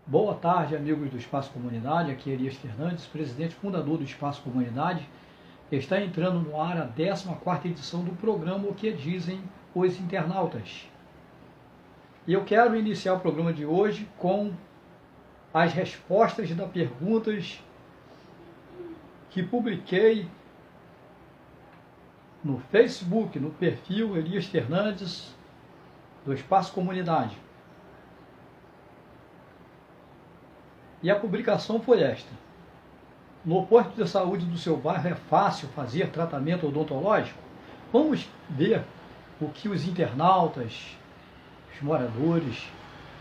Boa tarde, amigos do Espaço Comunidade. Aqui é Elias Fernandes, presidente fundador do Espaço Comunidade. Está entrando no ar a 14ª edição do programa O que dizem os internautas. E eu quero iniciar o programa de hoje com as respostas das perguntas que publiquei no Facebook, no perfil Elias Fernandes do Espaço Comunidade. E a publicação foi esta: no posto de saúde do seu bairro é fácil fazer tratamento odontológico? Vamos ver o que os internautas, os moradores,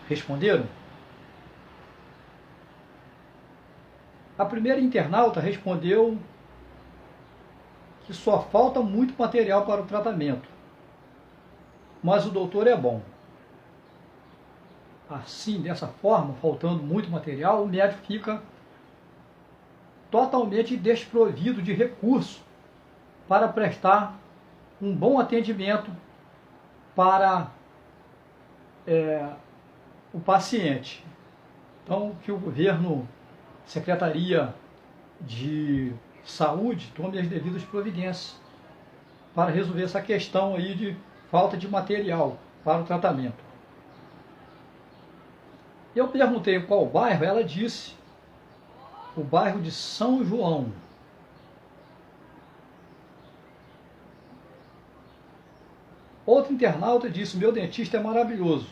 responderam. A primeira internauta respondeu que só falta muito material para o tratamento, mas o doutor é bom. Assim, dessa forma, faltando muito material, o médico fica totalmente desprovido de recurso para prestar um bom atendimento para o paciente. Então, que o governo, Secretaria de Saúde, tome as devidas providências para resolver essa questão aí de falta de material para o tratamento. Eu perguntei qual bairro, ela disse o bairro de São João. Outro internauta disse: meu dentista é maravilhoso.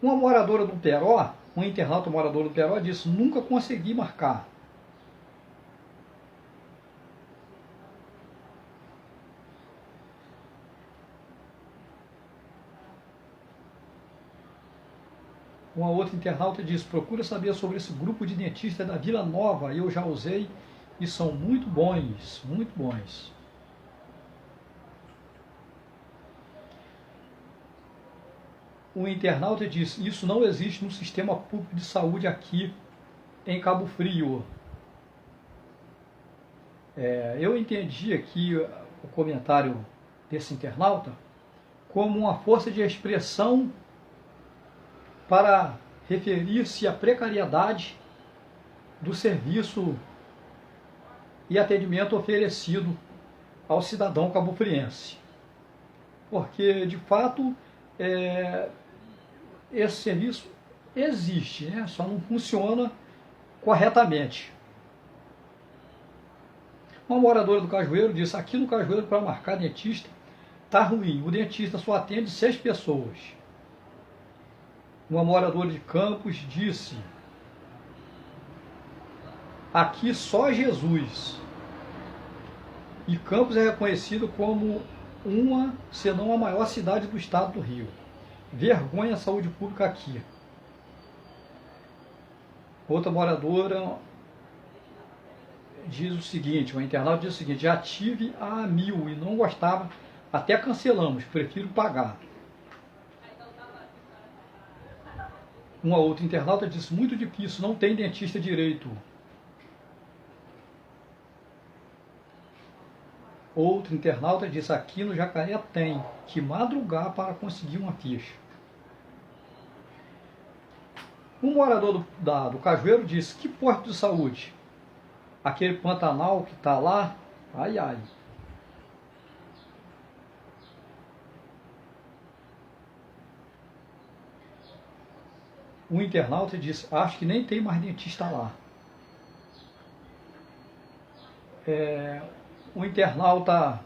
Uma moradora do Peró, um internauta morador do Peró, disse: nunca consegui marcar. Uma outra internauta disse: procura saber sobre esse grupo de dentistas da Vila Nova, eu já usei e são muito bons, muito bons. Um internauta disse: isso não existe no sistema público de saúde aqui em Cabo Frio. Eu entendi aqui o comentário desse internauta como uma força de expressão para referir-se à precariedade do serviço e atendimento oferecido ao cidadão cabofriense. Porque, de fato, esse serviço existe, né? Só não funciona corretamente. Uma moradora do Cajueiro disse: aqui no Cajueiro, para marcar dentista, está ruim. O dentista só atende 6 pessoas. Uma moradora de Campos disse: aqui só Jesus. E Campos é reconhecido como uma, se não a maior cidade do estado do Rio. Vergonha a saúde pública aqui. Outra moradora diz o seguinte, uma internauta diz o seguinte: já tive a 1000 e não gostava, até cancelamos, prefiro pagar. Uma outra internauta disse: muito difícil, não tem dentista direito. Outro internauta disse: aqui no Jacaré tem que madrugar para conseguir uma ficha. Um morador do Cajueiro disse: que posto de saúde? Aquele Pantanal que está lá, ai ai. Um internauta disse: acho que nem tem mais dentista lá. Um internauta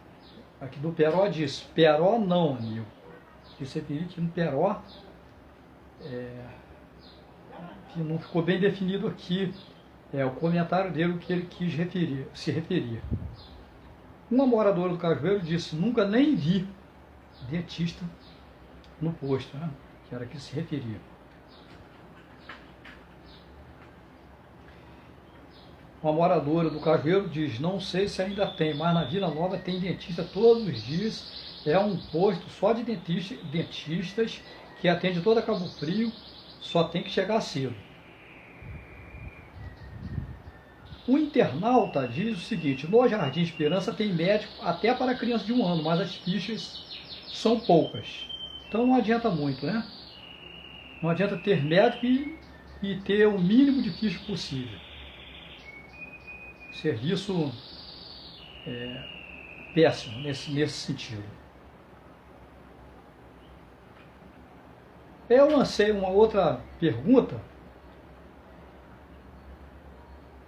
aqui do Peró disse: Peró não, amigo. Você viu que no Peró que não ficou bem definido aqui o comentário dele, o que ele quis se referir. Uma moradora do Cajueiro disse: nunca nem vi dentista no posto, né? Que era que se referia. Uma moradora do Cajueiro diz: não sei se ainda tem, mas na Vila Nova tem dentista todos os dias. É um posto só de dentistas que atende toda Cabo Frio, só tem que chegar cedo. O internauta diz o seguinte: no Jardim Esperança tem médico até para criança de 1 ano, mas as fichas são poucas. Então não adianta muito, né? Não adianta ter médico e ter o mínimo de ficha possível. Serviço péssimo nesse sentido. Eu lancei uma outra pergunta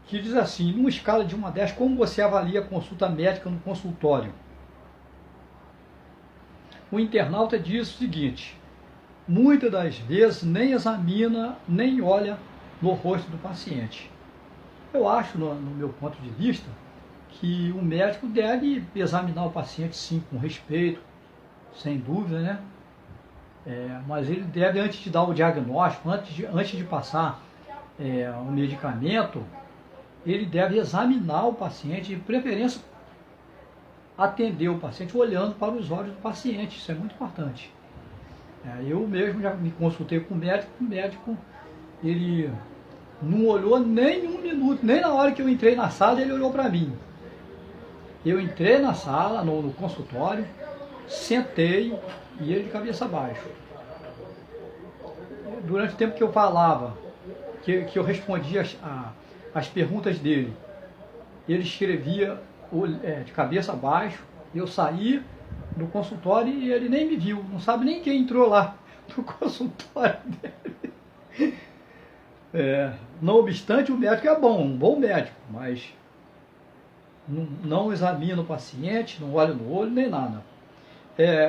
que diz assim: numa escala de 1 a 10, como você avalia a consulta médica no consultório? O internauta diz o seguinte: muitas das vezes nem examina, nem olha no rosto do paciente. Eu acho, no meu ponto de vista, que o médico deve examinar o paciente, sim, com respeito, sem dúvida, né? Mas ele deve, antes de dar o diagnóstico, antes de passar o medicamento, ele deve examinar o paciente, de preferência atender o paciente olhando para os olhos do paciente. Isso é muito importante. Eu mesmo já me consultei com o médico ele não olhou nem um minuto, nem na hora que eu entrei na sala ele olhou para mim. Eu entrei na sala, no consultório, sentei e ele de cabeça baixa. Durante o tempo que eu falava, que eu respondia as perguntas dele, ele escrevia de cabeça baixa. Eu saí do consultório e ele nem me viu, não sabe nem quem entrou lá no consultório dele. Não obstante, o médico é bom, um bom médico, mas não examina o paciente, não olha no olho, nem nada.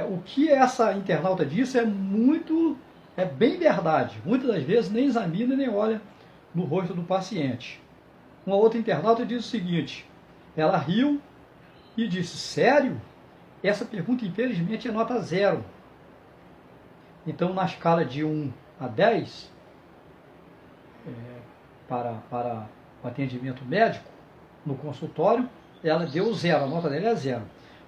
O que essa internauta disse é bem verdade. Muitas das vezes nem examina nem olha no rosto do paciente. Uma outra internauta diz o seguinte: ela riu e disse: sério? Essa pergunta, infelizmente, é nota 0. Então, na escala de 1 a 10, para o atendimento médico, no consultório, ela deu 0, a nota dela é 0.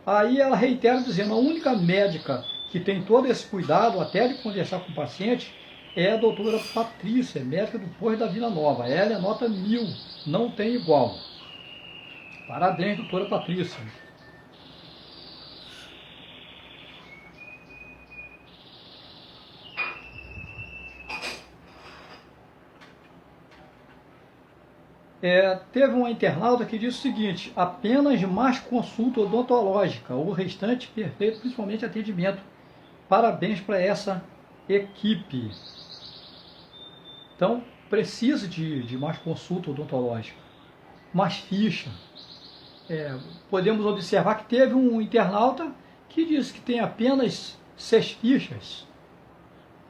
Aí ela reitera dizendo: a única médica que tem todo esse cuidado, até de conversar com o paciente, é a doutora Patrícia, médica do Posto da Vila Nova. Ela é nota 1000, não tem igual. Parabéns, doutora Patrícia. Teve uma internauta que disse o seguinte: apenas mais consulta odontológica, o restante perfeito, principalmente atendimento. Parabéns para essa equipe. Então, precisa de mais consulta odontológica, mais ficha. Podemos observar que teve um internauta que disse que tem apenas 6 fichas.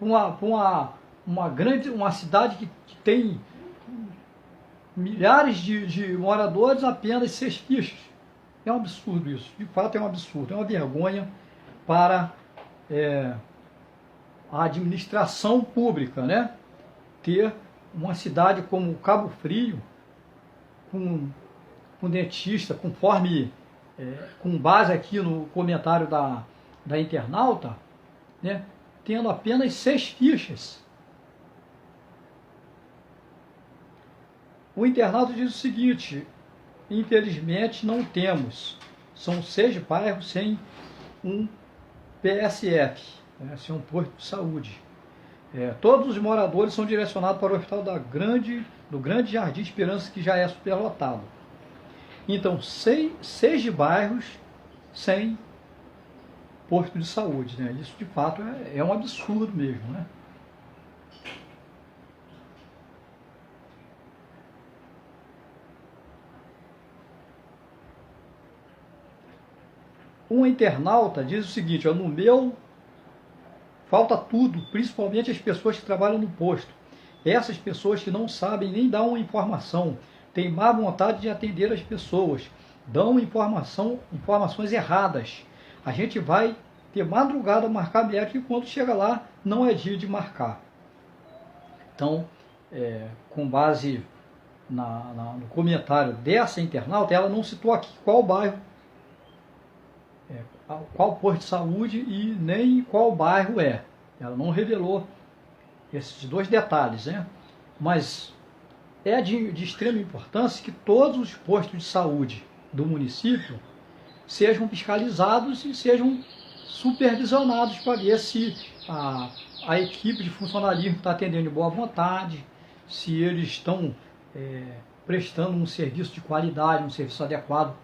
Uma cidade que tem milhares de moradores, apenas 6 fichas. É um absurdo isso, de fato é um absurdo, é uma vergonha para a administração pública, né? Ter uma cidade como Cabo Frio, com dentista, conforme, com base aqui no comentário da internauta, né? Tendo apenas 6 fichas. O internauta diz o seguinte: infelizmente não temos. São 6 bairros sem um PSF, sem um posto de saúde. Todos os moradores são direcionados para o hospital do Grande Jardim Esperança, que já é superlotado. Então, 6 bairros sem posto de saúde, né? Isso de fato é um absurdo mesmo, né? Um internauta diz o seguinte: no meu falta tudo, principalmente as pessoas que trabalham no posto. Essas pessoas que não sabem nem dar uma informação, têm má vontade de atender as pessoas, dão informações erradas. A gente vai ter madrugada marcar médico e quando chega lá não é dia de marcar. Então, com base no comentário dessa internauta, ela não citou aqui qual bairro, qual posto de saúde e nem qual bairro é. Ela não revelou esses 2 detalhes, né? Mas é de extrema importância que todos os postos de saúde do município sejam fiscalizados e sejam supervisionados para ver se a equipe de funcionalismo está atendendo de boa vontade, se eles estão prestando um serviço de qualidade, um serviço adequado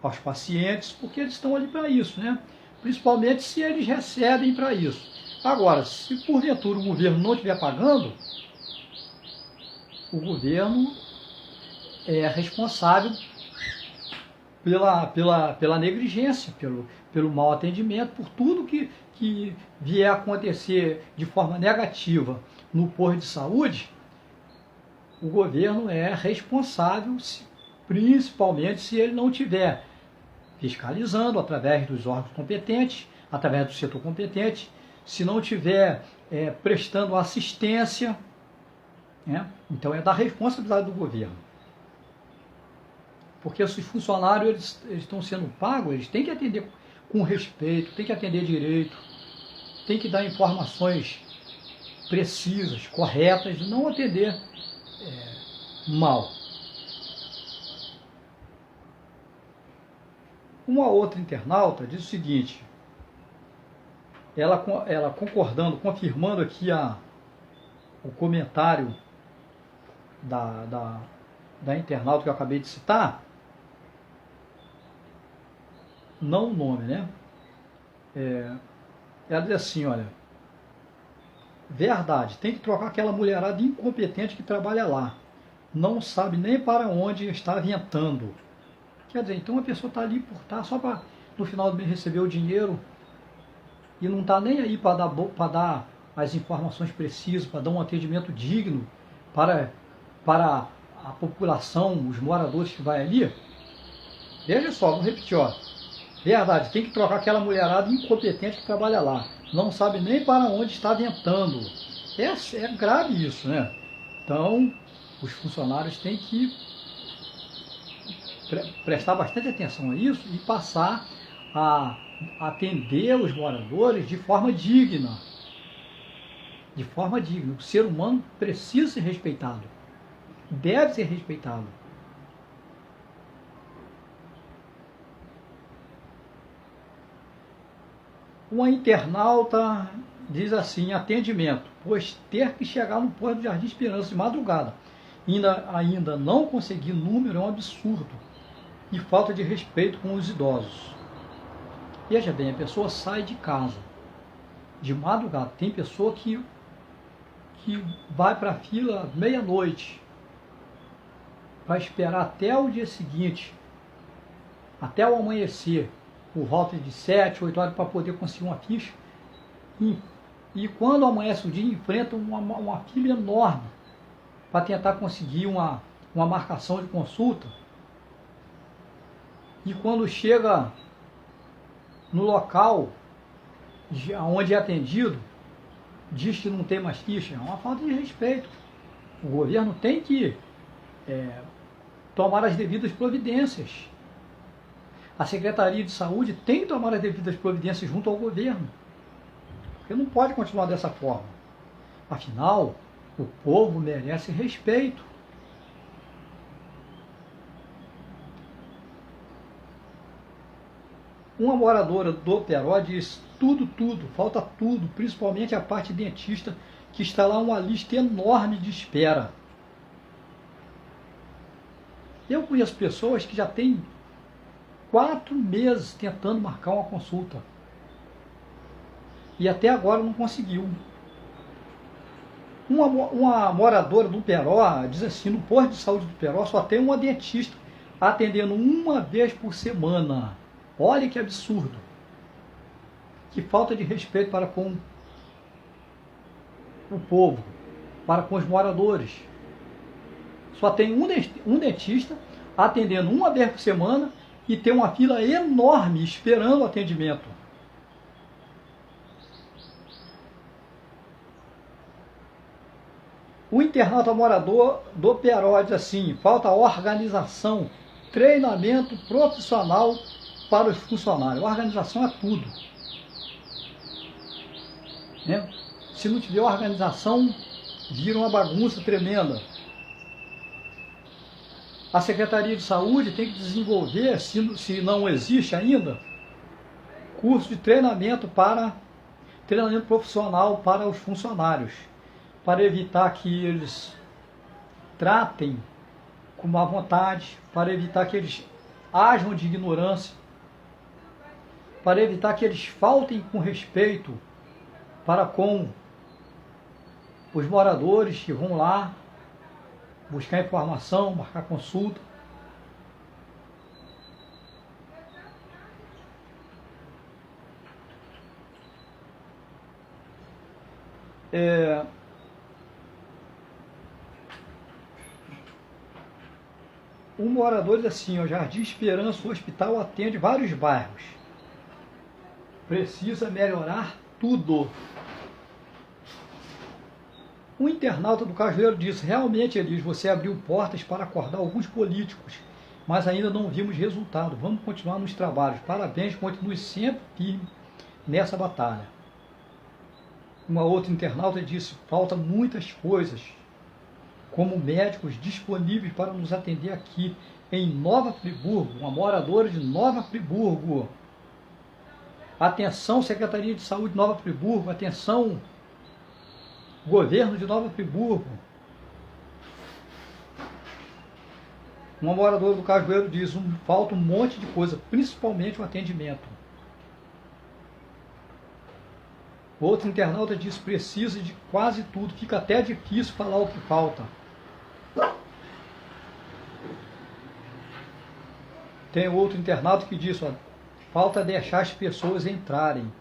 aos pacientes, porque eles estão ali para isso, né? Principalmente se eles recebem para isso. Agora, se porventura o governo não estiver pagando, o governo é responsável pela negligência, pelo mau atendimento, por tudo que vier a acontecer de forma negativa no posto de saúde. O governo é responsável, principalmente se ele não estiver fiscalizando através dos órgãos competentes, através do setor competente, se não estiver prestando assistência, né? Então é da responsabilidade do governo. Porque os funcionários eles estão sendo pagos, eles têm que atender com respeito, têm que atender direito, têm que dar informações precisas, corretas, e não atender mal. Uma outra internauta diz o seguinte, ela concordando, confirmando aqui o comentário da internauta que eu acabei de citar, não o nome, né? Ela diz assim, olha, verdade, tem que trocar aquela mulherada incompetente que trabalha lá, não sabe nem para onde está ventando. Quer dizer, então a pessoa está ali por estar só para no final do mês receber o dinheiro e não está nem aí para dar as informações precisas, para dar um atendimento digno para a população, os moradores que vai ali. Veja só, vou repetir, ó. Verdade, tem que trocar aquela mulherada incompetente que trabalha lá. Não sabe nem para onde está ventando. É grave isso, né? Então, os funcionários têm que prestar bastante atenção a isso e passar a atender os moradores de forma digna. De forma digna. O ser humano precisa ser respeitado. Deve ser respeitado. Uma internauta diz assim, atendimento, pois ter que chegar no posto do Jardim Esperança de madrugada, ainda não conseguir número é um absurdo e falta de respeito com os idosos. Veja bem, a pessoa sai de casa de madrugada, tem pessoa que vai para a fila meia-noite para esperar até o dia seguinte, até o amanhecer, por volta de 7, 8 horas para poder conseguir uma ficha. E quando amanhece o dia, enfrenta uma fila enorme para tentar conseguir uma marcação de consulta. E quando chega no local onde é atendido, diz que não tem mais ficha. É uma falta de respeito. O governo tem que tomar as devidas providências. A Secretaria de Saúde tem que tomar as devidas providências junto ao governo. Porque não pode continuar dessa forma. Afinal, o povo merece respeito. Uma moradora do Peró diz tudo, falta tudo, principalmente a parte dentista, que está lá uma lista enorme de espera. Eu conheço pessoas que já têm 4 meses tentando marcar uma consulta. E até agora não conseguiu. Uma moradora do Peró diz assim, no posto de saúde do Peró só tem uma dentista atendendo uma vez por semana. Olha que absurdo. Que falta de respeito para com o povo, para com os moradores. Só tem um dentista atendendo uma vez por semana e tem uma fila enorme esperando o atendimento. O internauta morador do Peró diz assim, falta organização, treinamento profissional para os funcionários. Organização é tudo. Né? Se não tiver organização, vira uma bagunça tremenda. A Secretaria de Saúde tem que desenvolver, se não existe ainda, curso de treinamento para treinamento profissional para os funcionários, para evitar que eles tratem com má vontade, para evitar que eles ajam de ignorância, para evitar que eles faltem com respeito para com os moradores que vão lá buscar informação, marcar consulta. Um morador diz assim, o Jardim Esperança, o hospital atende vários bairros. Precisa melhorar tudo. Um internauta do Cajueiro disse, realmente, Elis, você abriu portas para acordar alguns políticos, mas ainda não vimos resultado. Vamos continuar nos trabalhos. Parabéns, continue sempre firme nessa batalha. Uma outra internauta disse, falta muitas coisas, como médicos disponíveis para nos atender aqui em Nova Friburgo, uma moradora de Nova Friburgo. Atenção, Secretaria de Saúde de Nova Friburgo, atenção, Governo de Nova Friburgo. Uma moradora do Cajueiro diz, falta um monte de coisa, principalmente o atendimento. Outro internauta diz, precisa de quase tudo, fica até difícil falar o que falta. Tem outro internauta que diz, falta deixar as pessoas entrarem.